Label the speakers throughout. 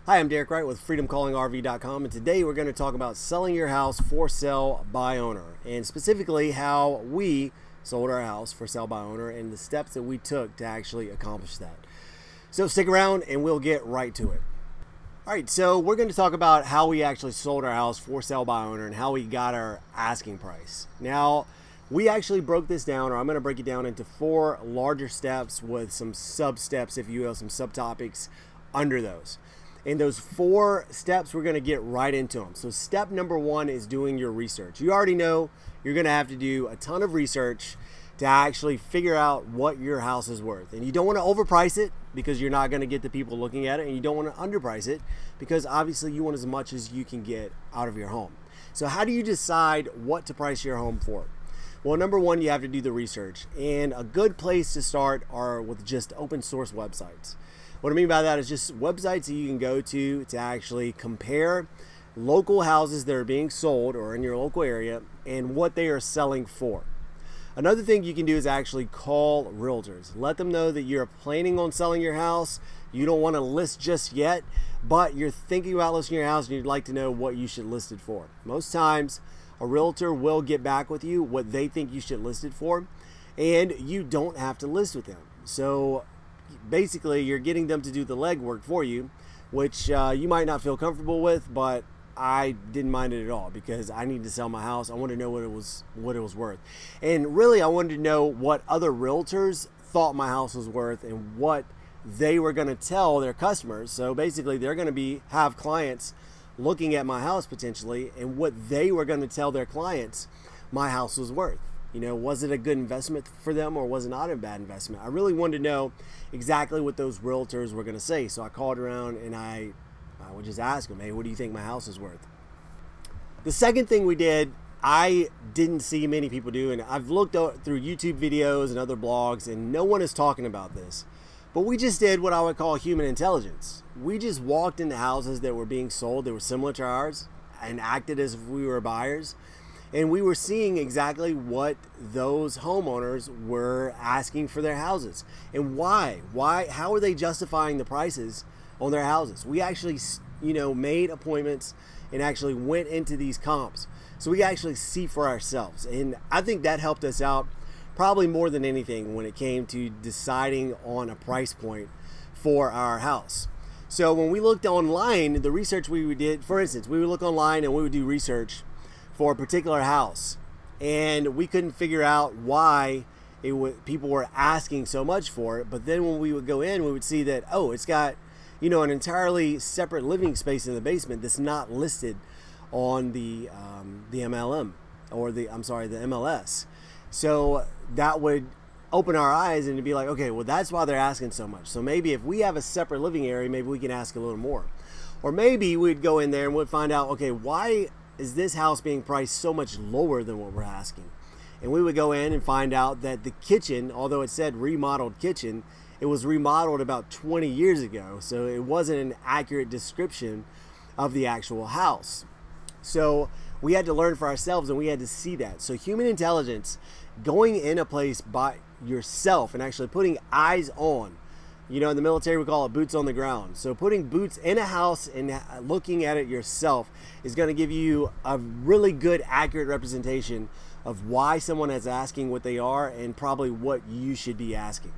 Speaker 1: Hi, I'm Derek Wright with FreedomCallingRV.com, and today we're going to talk about selling your house for sale by owner, and specifically how we sold our house for sale by owner and the steps that we took to actually accomplish that. So stick around and we'll get right to it. All right, so we're going to talk about how we actually sold our house for sale by owner and how we got our asking price. Now, we actually broke this down, or I'm going to break it down into 4 larger steps with some sub-steps, if you will, some subtopics under those. And those 4 steps, we're going to get right into them. So step number 1 is doing your research. You already know you're going to have to do a ton of research to actually figure out what your house is worth. And you don't want to overprice it because you're not going to get the people looking at it. And you don't want to underprice it because obviously you want as much as you can get out of your home. So how do you decide what to price your home for? Well, number 1, you have to do the research. And a good place to start are with just open source websites. What I mean by that is just websites that you can go to actually compare local houses that are being sold or in your local area and what they are selling for. Another thing you can do is actually call realtors. Let them know that you're planning on selling your house. You don't want to list just yet, but you're thinking about listing your house and you'd like to know what you should list it for. Most times, a realtor will get back with you what they think you should list it for, and you don't have to list with them. So basically, you're getting them to do the legwork for you, which you might not feel comfortable with, but I didn't mind it at all because I needed to sell my house. I wanted to know what it was worth. And really, I wanted to know what other realtors thought my house was worth and what they were going to tell their customers. So basically, they're going to have clients looking at my house potentially and what they were going to tell their clients my house was worth. You know, was it a good investment for them or was it not a bad investment? I really wanted to know exactly what those realtors were going to say. So I called around and I would just ask them, hey, what do you think my house is worth? The second thing we did, I didn't see many people do, and I've looked through YouTube videos and other blogs and no one is talking about this. But we just did what I would call human intelligence. We just walked into houses that were being sold that were similar to ours and acted as if we were buyers. And we were seeing exactly what those homeowners were asking for their houses and why, how are they justifying the prices on their houses. We actually, made appointments and actually went into these comps. So we actually see for ourselves. And I think that helped us out probably more than anything when it came to deciding on a price point for our house. So when we looked online, the research we did, for instance, we would look online and we would do research for a particular house, and we couldn't figure out why people were asking so much for it. But then when we would go in, we would see that, it's got an entirely separate living space in the basement that's not listed on the MLM or the MLS. So that would open our eyes and to be like, okay, well, that's why they're asking so much. So maybe if we have a separate living area, maybe we can ask a little more. Or maybe we'd go in there and we'd find out, okay, why is this house being priced so much lower than what we're asking? And we would go in and find out that the kitchen, although it said remodeled kitchen, it was remodeled about 20 years ago. So it wasn't an accurate description of the actual house. So we had to learn for ourselves and we had to see that. So human intelligence, going in a place by yourself and actually putting eyes on, in the military we call it boots on the ground. So putting boots in a house and looking at it yourself is going to give you a really good, accurate representation of why someone is asking what they are and probably what you should be asking.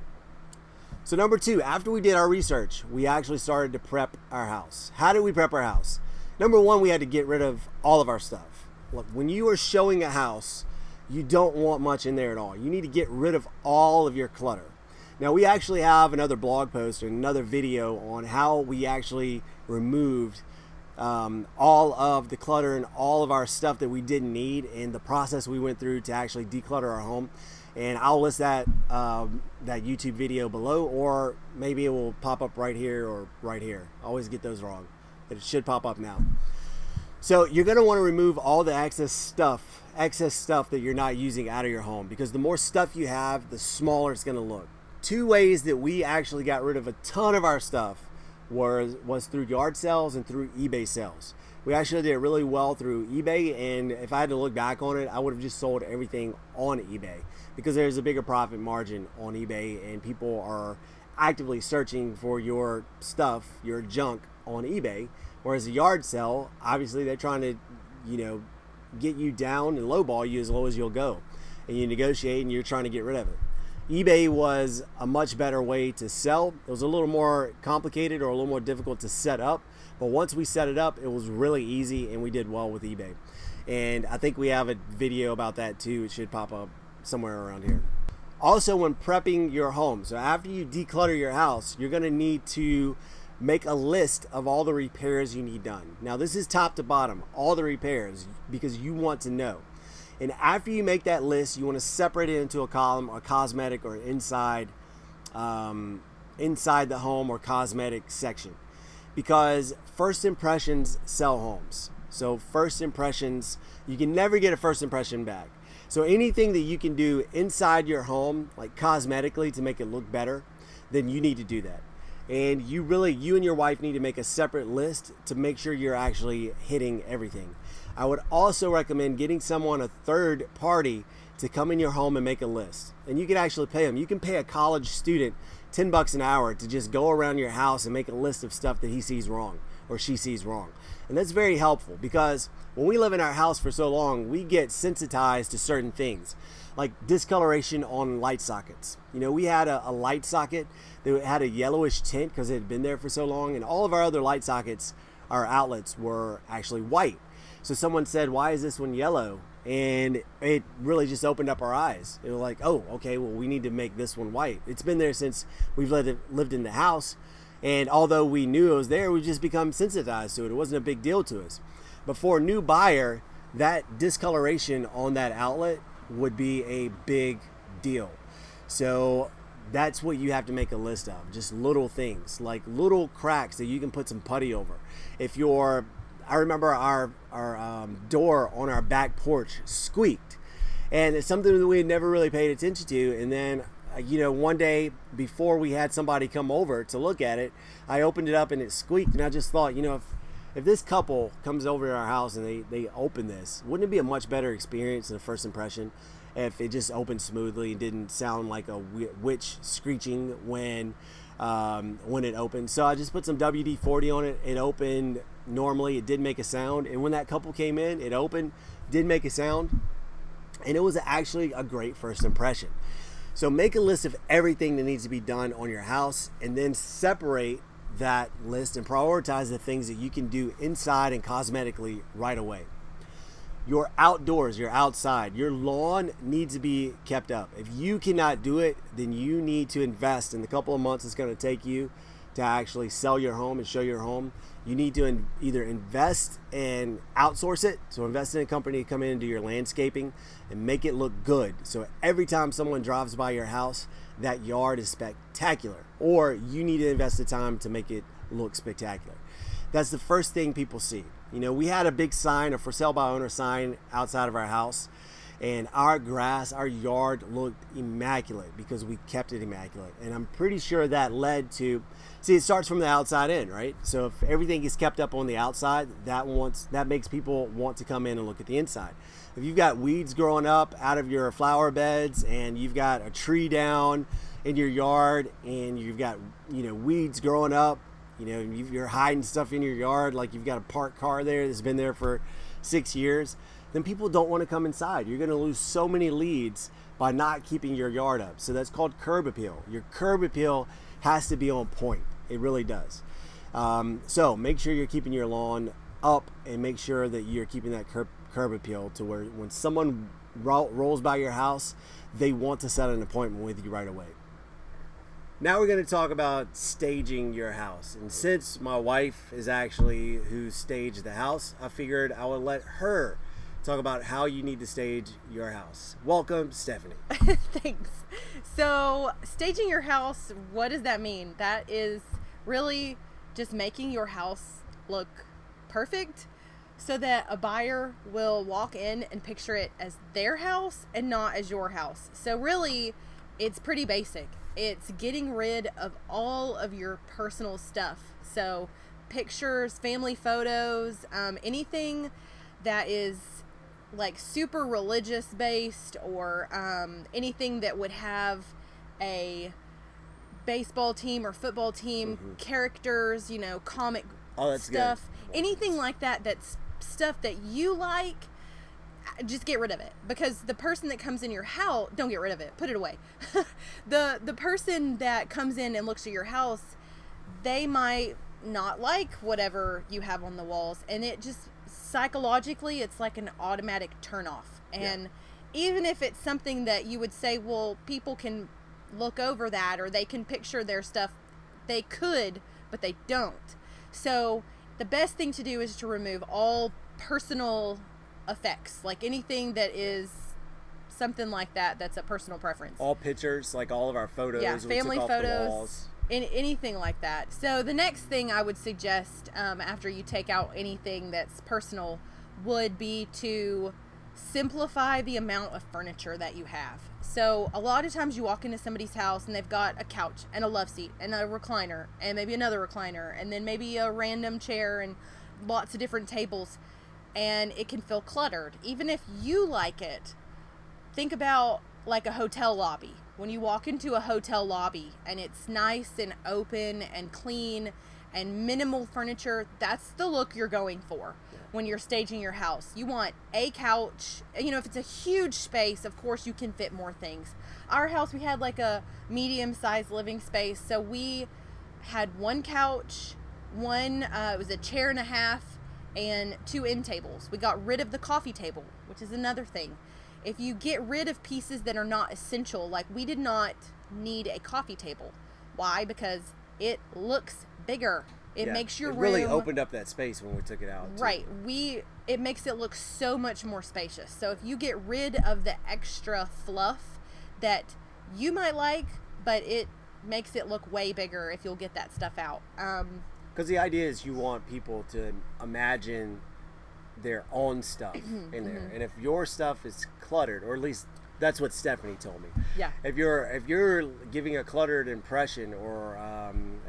Speaker 1: So number 2, after we did our research, we actually started to prep our house. How did we prep our house? Number 1, we had to get rid of all of our stuff. Look, when you are showing a house, you don't want much in there at all. You need to get rid of all of your clutter. Now, we actually have another blog post or another video on how we actually removed all of the clutter and all of our stuff that we didn't need and the process we went through to actually declutter our home. And I'll list that YouTube video below, or maybe it will pop up right here or right here. I always get those wrong, but it should pop up now. So you're going to want to remove all the excess stuff that you're not using out of your home, because the more stuff you have, the smaller it's going to look. 2 ways that we actually got rid of a ton of our stuff was through yard sales and through eBay sales. We actually did really well through eBay, and if I had to look back on it, I would have just sold everything on eBay because there's a bigger profit margin on eBay and people are actively searching for your stuff, your junk on eBay. Whereas a yard sale, obviously they're trying to, get you down and lowball you as low as you'll go. And you negotiate and you're trying to get rid of it. eBay was a much better way to sell. It was a little more complicated or a little more difficult to set up. But once we set it up, it was really easy and we did well with eBay. And I think we have a video about that too. It should pop up somewhere around here. Also, when prepping your home, so after you declutter your house, you're going to need to make a list of all the repairs you need done. Now, this is top to bottom, all the repairs, because you want to know. And after you make that list, you want to separate it into a column, a cosmetic or inside the home or cosmetic section. Because first impressions sell homes. So first impressions, you can never get a first impression back. So anything that you can do inside your home, like cosmetically to make it look better, then you need to do that. And you and your wife need to make a separate list to make sure you're actually hitting everything. I would also recommend getting someone, a third party, to come in your home and make a list. And you can actually pay them. You can pay a college student $10 an hour to just go around your house and make a list of stuff that he sees wrong or she sees wrong. And that's very helpful because when we live in our house for so long, we get sensitized to certain things, like discoloration on light sockets. We had a light socket that had a yellowish tint because it had been there for so long, and all of our other light sockets, our outlets, were actually white. So someone said, why is this one yellow? And it really just opened up our eyes. It was like, oh, okay, well, we need to make this one white. It's been there since we've lived in the house. And although we knew it was there, we've just become sensitized to it. It wasn't a big deal to us. But for a new buyer, that discoloration on that outlet would be a big deal. So that's what you have to make a list of. Just little things, like little cracks that you can put some putty over. I remember our door on our back porch squeaked. And it's something that we had never really paid attention to. And then one day before we had somebody come over to look at it, I opened it up and it squeaked. And I just thought, if this couple comes over to our house and they open this, wouldn't it be a much better experience than a first impression if it just opened smoothly and didn't sound like a witch screeching when it opened? So I just put some WD-40 on it. It opened normally. It did make a sound. And when that couple came in, it opened, did make a sound. And it was actually a great first impression. So make a list of everything that needs to be done on your house and then separate that list and prioritize the things that you can do inside and cosmetically right away. Your outdoors, your outside, your lawn needs to be kept up. If you cannot do it, then you need to invest in the couple of months it's going to take you to actually sell your home and show your home. You need to either invest and outsource it, so invest in a company to come in and do your landscaping and make it look good. So every time someone drives by your house, that yard is spectacular. Or you need to invest the time to make it look spectacular. That's the first thing people see. We had a big sign, a for sale by owner sign outside of our house, and our grass, our yard looked immaculate because we kept it immaculate. And I'm pretty sure that led to, it starts from the outside in, right? So if everything is kept up on the outside, that makes people want to come in and look at the inside. If you've got weeds growing up out of your flower beds and you've got a tree down in your yard and you've got, weeds growing up, you're hiding stuff in your yard, like you've got a parked car there that's been there for 6 years, then people don't want to come inside. You're going to lose so many leads by not keeping your yard up. So that's called curb appeal. Your curb appeal has to be on point. It really does. So make sure you're keeping your lawn up and make sure that you're keeping that curb appeal to where when someone rolls by your house, they want to set an appointment with you right away. Now we're going to talk about staging your house. And since my wife is actually who staged the house, I figured I would let her talk about how you need to stage your house. Welcome, Stephanie.
Speaker 2: Thanks. So, staging your house, what does that mean? That is really just making your house look perfect so that a buyer will walk in and picture it as their house and not as your house. So really, it's pretty basic. It's getting rid of all of your personal stuff. So pictures, family photos, anything that is like super religious based or anything that would have a baseball team or football team characters, you know, comic
Speaker 1: that's
Speaker 2: stuff,
Speaker 1: good.
Speaker 2: anything like that, that's stuff that you like, just get rid of it. Because the person that comes in your house, don't get rid of it, put it away. The person that comes in and looks at your house, they might not like whatever you have on the walls, and it just psychologically, it's like an automatic turn off. And even if it's something that you would say, well, people can look over that, or they can picture their stuff, they could, but they don't. So the best thing to do is to remove all personal effects, like anything that is something like that, that's a personal preference.
Speaker 1: All pictures, like all of our photos,
Speaker 2: family
Speaker 1: we took off the
Speaker 2: photos,
Speaker 1: walls.
Speaker 2: anything like that. So the next thing I would suggest, after you take out anything that's personal, would be to simplify the amount of furniture that you have. So a lot of times you walk into somebody's house and they've got a couch and a love seat and a recliner and maybe another recliner and then maybe a random chair and lots of different tables, and it can feel cluttered. Even if you like it, think about like a hotel lobby. When you walk into a hotel lobby and it's nice and open and clean and minimal furniture, that's the look you're going for when you're staging your house. You want a couch. You know, if it's a huge space, of course you can fit more things. Our house, we had like a medium-sized living space, so we had one couch, it was a chair and a half, and 2 end tables. We got rid of the coffee table, which is another thing. If you get rid of pieces that are not essential, like we did not need a coffee table. Why? Because it looks bigger. It makes your room
Speaker 1: really opened up that space when we took it out, too.
Speaker 2: Right. It makes it look so much more spacious. So if you get rid of the extra fluff that you might like, but it makes it look way bigger if you'll get that stuff out.
Speaker 1: Because the idea is you want people to imagine their own stuff in there, and if your stuff is cluttered, or at least that's what Stephanie told me.
Speaker 2: Yeah.
Speaker 1: If you're giving a cluttered impression, or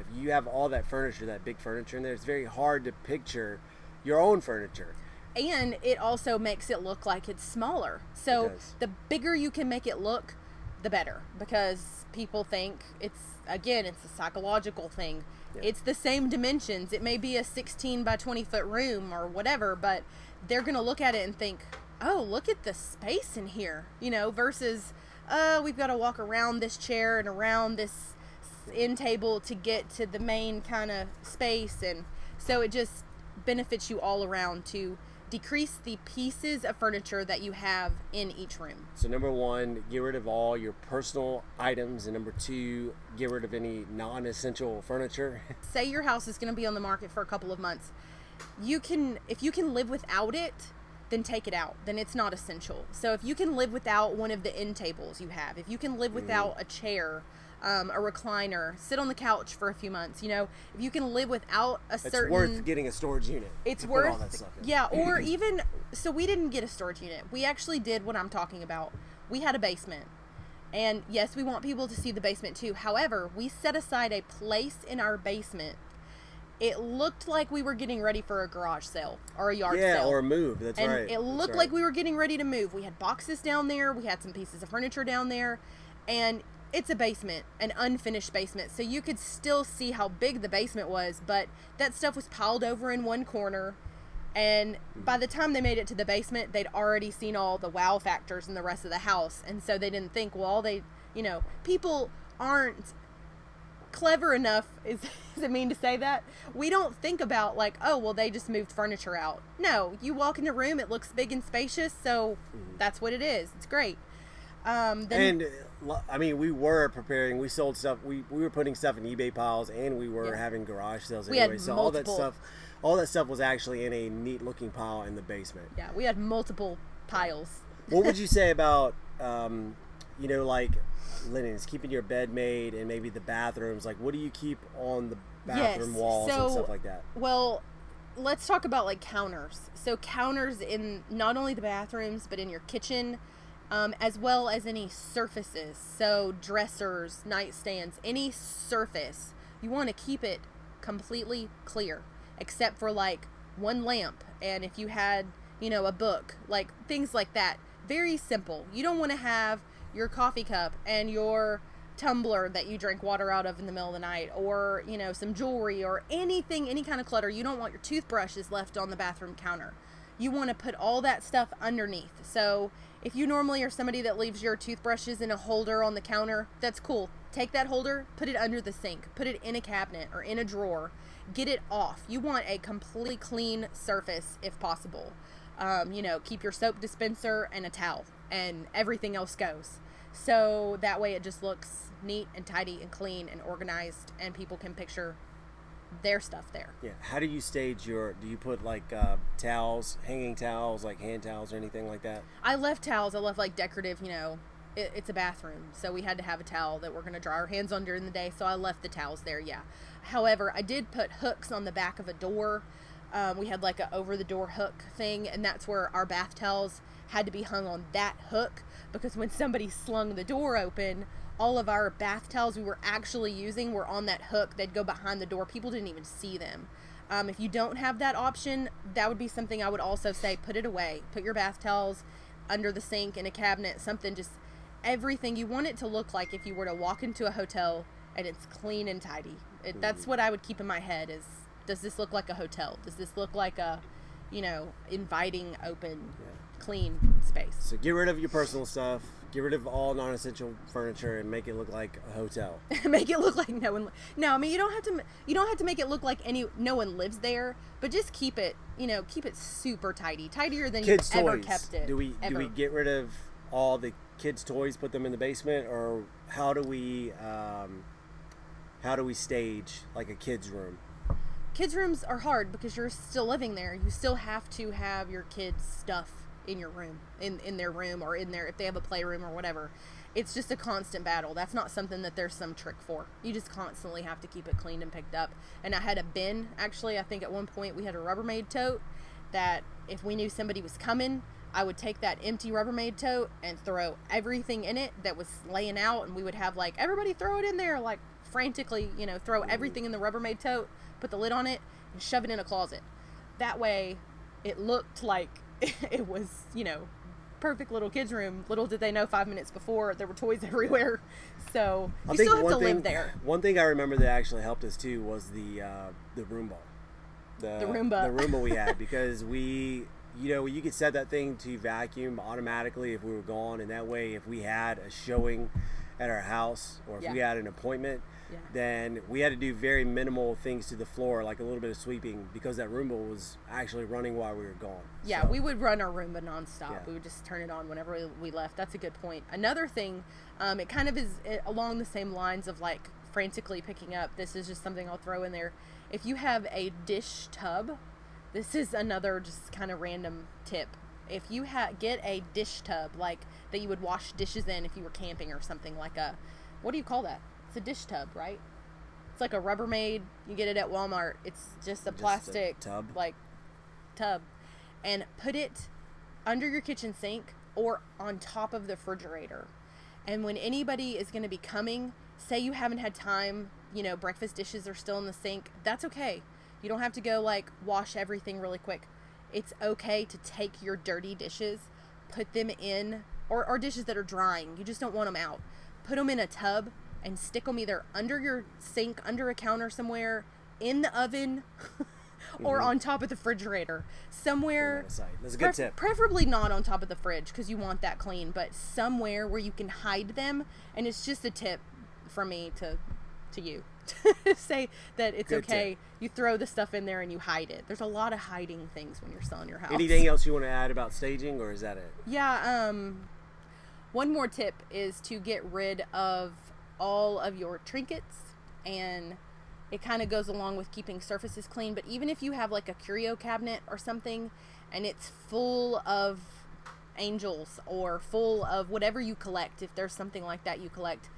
Speaker 1: if you have all that furniture, that big furniture in there, it's very hard to picture your own furniture.
Speaker 2: And it also makes it look like it's smaller. So the bigger you can make it look, the better, because people think it's a psychological thing. It's the same dimensions. It may be a 16 by 20 foot room or whatever, but they're going to look at it and think, oh, look at the space in here, you know, versus, we've got to walk around this chair and around this end table to get to the main kind of space. And so it just benefits you all around to decrease the pieces of furniture that you have in each room.
Speaker 1: So number 1, get rid of all your personal items, and number 2, get rid of any non-essential furniture.
Speaker 2: Say your house is going to be on the market for a couple of months. If you can live without it, then take it out. Then it's not essential. So if you can live without one of the end tables you have, if you can live without a chair, a recliner, sit on the couch for a few months, you know, if you can live without
Speaker 1: it's worth getting a storage unit.
Speaker 2: It's
Speaker 1: to
Speaker 2: worth
Speaker 1: put all that stuff in.
Speaker 2: Yeah, or even, so we didn't get a storage unit. We actually did what I'm talking about. We had a basement. And yes, we want people to see the basement too. However, we set aside a place in our basement. It looked like we were getting ready for a garage sale or a yard sale.
Speaker 1: Yeah, or a move. That's
Speaker 2: and
Speaker 1: right.
Speaker 2: It looked like we were getting ready to move. We had boxes down there. We had some pieces of furniture down there. And it's a basement, an unfinished basement. So you could still see how big the basement was, but that stuff was piled over in one corner. And by the time they made it to the basement, they'd already seen all the wow factors in the rest of the house. And so they didn't think, well, people aren't clever enough, is it mean to say that? We don't think about like, oh, well, they just moved furniture out. No, you walk in a room, it looks big and spacious, so that's what it is. It's great.
Speaker 1: We were preparing. We sold stuff. We were putting stuff in eBay piles, and we were having garage sales anyway. So all that stuff was actually in a neat looking pile in the basement.
Speaker 2: Yeah, we had multiple piles.
Speaker 1: What would you say about, like linens, keeping your bed made, and maybe the bathrooms? Like, what do you keep on the bathroom walls and stuff like that?
Speaker 2: Well, let's talk about like counters. So counters in not only the bathrooms, but in your kitchen, as well as any surfaces. So dressers, nightstands, any surface, you want to keep it completely clear, except for like one lamp. And if you had, a book, like things like that, very simple. You don't want to have your coffee cup and your tumbler that you drink water out of in the middle of the night, or, you know, some jewelry or anything, any kind of clutter. You don't want your toothbrushes left on the bathroom counter. You want to put all that stuff underneath. So if you normally are somebody that leaves your toothbrushes in a holder on the counter, that's cool. Take that holder, put it under the sink, put it in a cabinet or in a drawer, get it off. You want a completely clean surface if possible. You know, keep your soap dispenser and a towel, and everything else goes. So that way it just looks neat and tidy and clean and organized, and people can picture their stuff there.
Speaker 1: Yeah. How do you stage do you put like towels, hanging towels, like hand towels or anything like that?
Speaker 2: I left towels. I left like decorative, you know, it's a bathroom, so we had to have a towel that we're going to dry our hands on during the day. So I left the towels there. Yeah. However, I did put hooks on the back of a door. We had like a over the door hook thing, and that's where our bath towels had to be hung on that hook, because when somebody slung the door open, all of our bath towels we were actually using were on that hook. They'd go behind the door. People didn't even see them. If you don't have that option, that would be something I would also say, put it away. Put your bath towels under the sink, in a cabinet, something, just everything. You want it to look like if you were to walk into a hotel and it's clean and tidy. That's what I would keep in my head is, does this look like a hotel? Does this look like a, you know, inviting, open, clean space?
Speaker 1: So get rid of your personal stuff. Get rid of all non-essential furniture and make it look like a hotel.
Speaker 2: Make it look like no one. No, I mean, you don't have to make it look like no one lives there, but just keep it, you know, keep it super tidy, tidier than
Speaker 1: Kids'
Speaker 2: you've ever
Speaker 1: toys.
Speaker 2: kept it.
Speaker 1: Do we get rid of all the kids' toys, put them in the basement, or how do we stage like a kid's room?
Speaker 2: Kids' rooms are hard because you're still living there. You still have to have your kids' stuff in your room, in their room, or in their, if they have a playroom or whatever. It's just a constant battle. That's not something that there's some trick for. You just constantly have to keep it cleaned and picked up. And I had a bin, actually. I think at one point we had a Rubbermaid tote that if we knew somebody was coming, I would take that empty Rubbermaid tote and throw everything in it that was laying out, and we would have like, everybody throw it in there, like frantically, you know, throw everything in the Rubbermaid tote, put the lid on it, and shove it in a closet. That way it looked like it was, you know, perfect little kids' room. Little did they know 5 minutes before there were toys everywhere. So you still have to live there.
Speaker 1: One thing I remember that actually helped us too was the Roomba. The Roomba we had, because we, you know, you could set that thing to vacuum automatically if we were gone, and that way if we had a showing at our house, or if we had an appointment, then we had to do very minimal things to the floor, like a little bit of sweeping, because that Roomba was actually running while we were gone.
Speaker 2: Yeah, so we would run our Roomba nonstop. Yeah. We would just turn it on whenever we left. That's a good point. Another thing, it kind of is along the same lines of like frantically picking up. This is just something I'll throw in there. If you have a dish tub, this is another just kind of random tip. If you get a dish tub, like that you would wash dishes in if you were camping or something, like a, what do you call that? It's a dish tub, right? It's like a Rubbermaid. You get it at Walmart. It's just a plastic
Speaker 1: tub.
Speaker 2: Like tub, and put it under your kitchen sink or on top of the refrigerator. And when anybody is going to be coming, say you haven't had time, you know, breakfast dishes are still in the sink, that's okay. You don't have to go like wash everything really quick. It's okay to take your dirty dishes, put them in, or dishes that are drying, you just don't want them out, put them in a tub and stick them either under your sink, under a counter somewhere, in the oven, or on top of the refrigerator somewhere.
Speaker 1: That's a good tip.
Speaker 2: Preferably not on top of the fridge, because you want that clean, but somewhere where you can hide them. And it's just a tip from me to you say that it's good okay tip. You throw the stuff in there and you hide it. There's a lot of hiding things when you're selling your house.
Speaker 1: Anything else you want to add about staging, or is that it?
Speaker 2: Yeah, one more tip is to get rid of all of your trinkets, and it kind of goes along with keeping surfaces clean. But even if you have like a curio cabinet or something and it's full of angels or full of whatever you collect, if there's something like that you collect,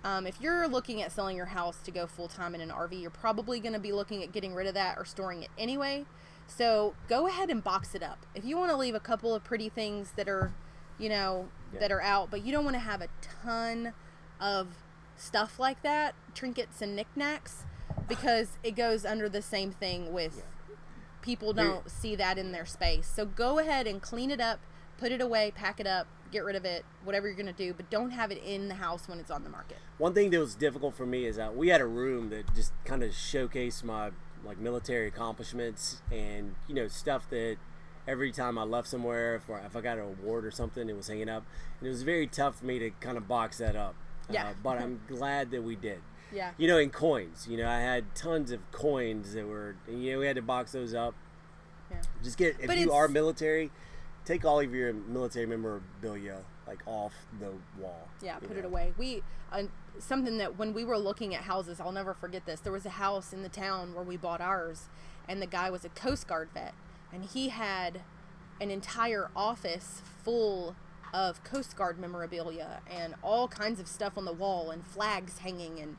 Speaker 2: if you're looking at selling your house to go full-time in an RV, you're probably going to be looking at getting rid of that or storing it anyway. So go ahead and box it up. If you want to leave a couple of pretty things that are, you know, that are out, but you don't want to have a ton of stuff like that, trinkets and knickknacks, because it goes under the same thing with people don't see that in their space. So go ahead and clean it up, Put it away, pack it up, get rid of it, whatever you're going to do, but don't have it in the house when it's on the market.
Speaker 1: One thing that was difficult for me is that we had a room that just kind of showcased my like military accomplishments and, you know, stuff that every time I left somewhere, if I got an award or something, it was hanging up. And it was very tough for me to kind of box that up.
Speaker 2: Yeah.
Speaker 1: But I'm glad that we did.
Speaker 2: Yeah.
Speaker 1: You know, in coins, you know, I had tons of coins that were, and, you know, we had to box those up.
Speaker 2: Yeah.
Speaker 1: Just get, if you are military, take all of your military memorabilia like off the wall.
Speaker 2: Yeah, put it away. We something that when we were looking at houses, I'll never forget this. There was a house in the town where we bought ours, and the guy was a Coast Guard vet, and he had an entire office full of Coast Guard memorabilia and all kinds of stuff on the wall and flags hanging, and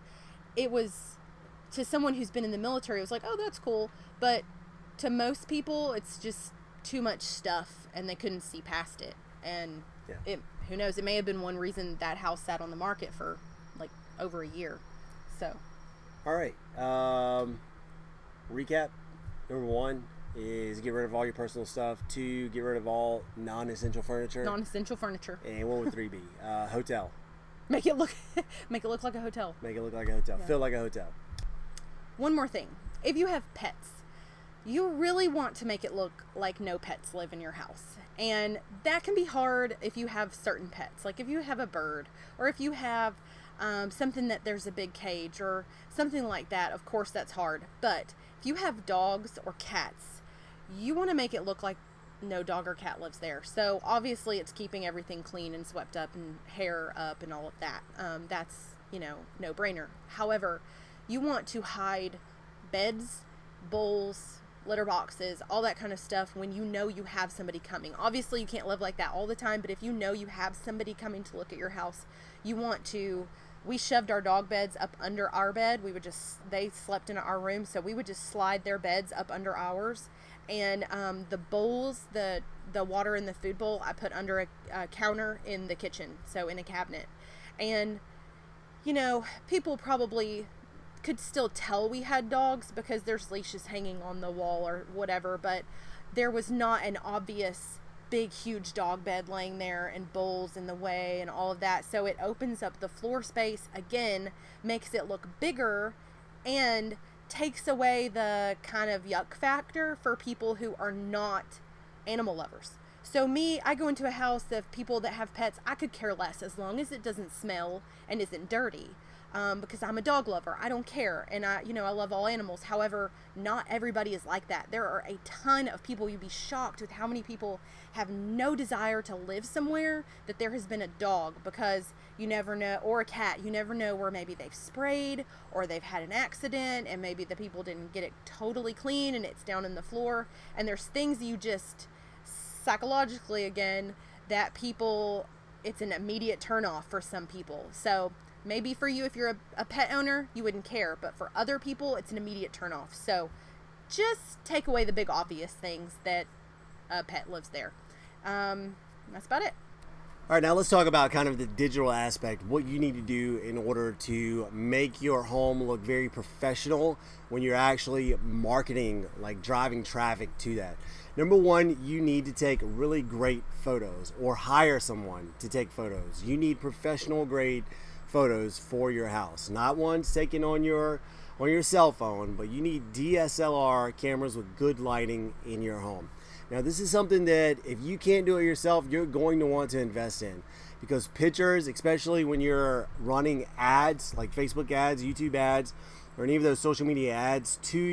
Speaker 2: it was, to someone who's been in the military, it was like, oh, that's cool, but to most people it's just too much stuff and they couldn't see past it. And who knows, it may have been one reason that house sat on the market for like over a year. So
Speaker 1: all right, recap. Number 1 is get rid of all your personal stuff. 2, get rid of all non-essential furniture. And what would 3 be? Hotel.
Speaker 2: Make it look like a hotel.
Speaker 1: Make it look like a hotel. Yeah. Feel like a hotel.
Speaker 2: One more thing. If you have pets, you really want to make it look like no pets live in your house. And that can be hard if you have certain pets. Like if you have a bird, or if you have something that there's a big cage or something like that, of course that's hard. But if you have dogs or cats, you want to make it look like no dog or cat lives there. So obviously it's keeping everything clean and swept up and hair up and all of that. That's, you know, no brainer. However, you want to hide beds, bowls, litter boxes, all that kind of stuff when you know you have somebody coming. Obviously you can't live like that all the time, but if you know you have somebody coming to look at your house, you want to. We shoved our dog beds up under our bed. They slept in our room, so we would just slide their beds up under ours. And the bowls, the water in the food bowl, I put under a counter in the kitchen, so in a cabinet. And, you know, people probably could still tell we had dogs because there's leashes hanging on the wall or whatever, but there was not an obvious big huge dog bed laying there and bowls in the way and all of that. So it opens up the floor space again, makes it look bigger, and takes away the kind of yuck factor for people who are not animal lovers. So me, I go into a house of people that have pets, I could care less as long as it doesn't smell and isn't dirty. Because I'm a dog lover. I don't care. And I love all animals. However, not everybody is like that. There are a ton of people. You'd be shocked with how many people have no desire to live somewhere that there has been a dog, because you never know, or a cat. You never know where maybe they've sprayed or they've had an accident and maybe the people didn't get it totally clean and it's down in the floor. And there's things you just psychologically, again, that people, it's an immediate turn off for some people. So maybe for you, if you're a pet owner, you wouldn't care, but for other people, it's an immediate turnoff. So just take away the big obvious things that a pet lives there. That's about it.
Speaker 1: All right, now let's talk about kind of the digital aspect, what you need to do in order to make your home look very professional when you're actually marketing, like driving traffic to that. Number 1, you need to take really great photos or hire someone to take photos. You need professional grade photos for your house, not ones taken on your cell phone, but you need DSLR cameras with good lighting in your home. Now this is something that if you can't do it yourself, you're going to want to invest in, because pictures, especially when you're running ads like Facebook ads, YouTube ads, or any of those social media ads to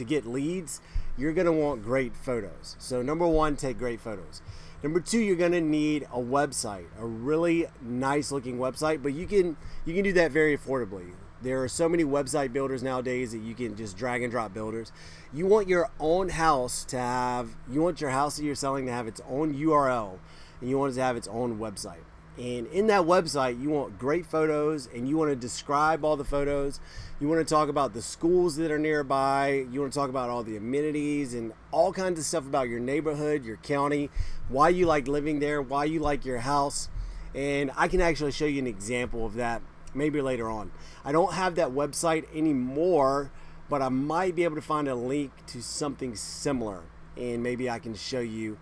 Speaker 1: get leads, you're going to want great photos. So number 1, take great photos. Number 2, you're going to need a website, a really nice looking website, but you can do that very affordably. There are so many website builders nowadays that you can just drag and drop builders. You want your own house you want your house that you're selling to have its own URL, and you want it to have its own website. And in that website, you want great photos, and you want to describe all the photos. You want to talk about the schools that are nearby. You want to talk about all the amenities and all kinds of stuff about your neighborhood, your county, why you like living there, why you like your house. And I can actually show you an example of that maybe later on. I don't have that website anymore, but I might be able to find a link to something similar. and maybe I can show you,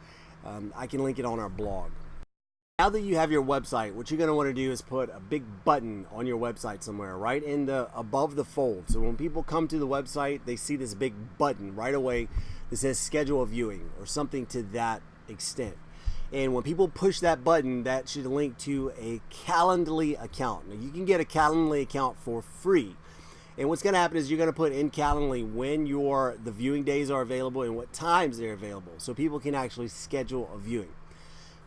Speaker 1: I can link it on our blog. Now that you have your website, what you're going to want to do is put a big button on your website somewhere, right in the above the fold. So when people come to the website, they see this big button right away that says schedule a viewing or something to that extent. And when people push that button, that should link to a Calendly account. Now you can get a Calendly account for free. And what's going to happen is you're going to put in Calendly when the viewing days are available and what times they're available, so people can actually schedule a viewing.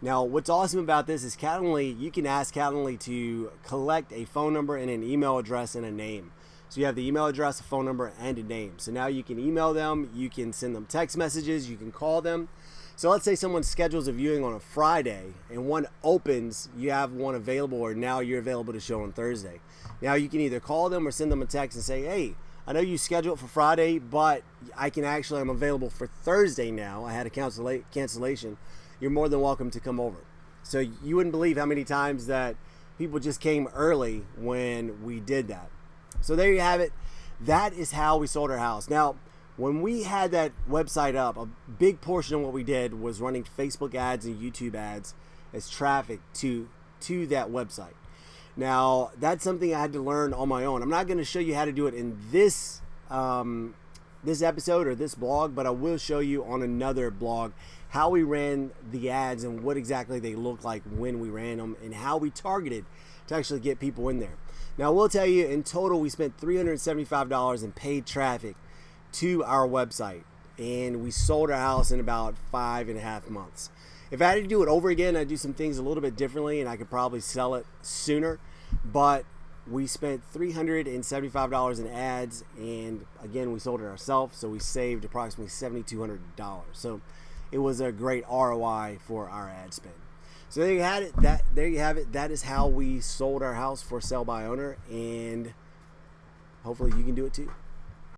Speaker 1: Now, what's awesome about this is Calendly, you can ask Calendly to collect a phone number and an email address and a name. So you have the email address, a phone number, and a name. So now you can email them, you can send them text messages, you can call them. So let's say someone schedules a viewing on a Friday and one opens, you have one available, or now you're available to show on Thursday. Now you can either call them or send them a text and say, hey, I know you scheduled for Friday, but I'm available for Thursday now. I had a cancellation. You're more than welcome to come over. So you wouldn't believe how many times that people just came early when we did that. So there you have it. That is how we sold our house. Now, when we had that website up, a big portion of what we did was running Facebook ads and YouTube ads as traffic to that website. Now, that's something I had to learn on my own. I'm not going to show you how to do it in this episode or this blog, but I will show you on another blog how we ran the ads and what exactly they looked like when we ran them and how we targeted to actually get people in there. Now, I will tell you, in total, we spent $375 in paid traffic to our website, and we sold our house in about 5.5 months. If I had to do it over again, I'd do some things a little bit differently, and I could probably sell it sooner, but we spent $375 in ads, and again, we sold it ourselves, so we saved approximately $7,200. So it was a great ROI for our ad spend. So there you have it. That is how we sold our house for sale by owner, and hopefully you can do it too.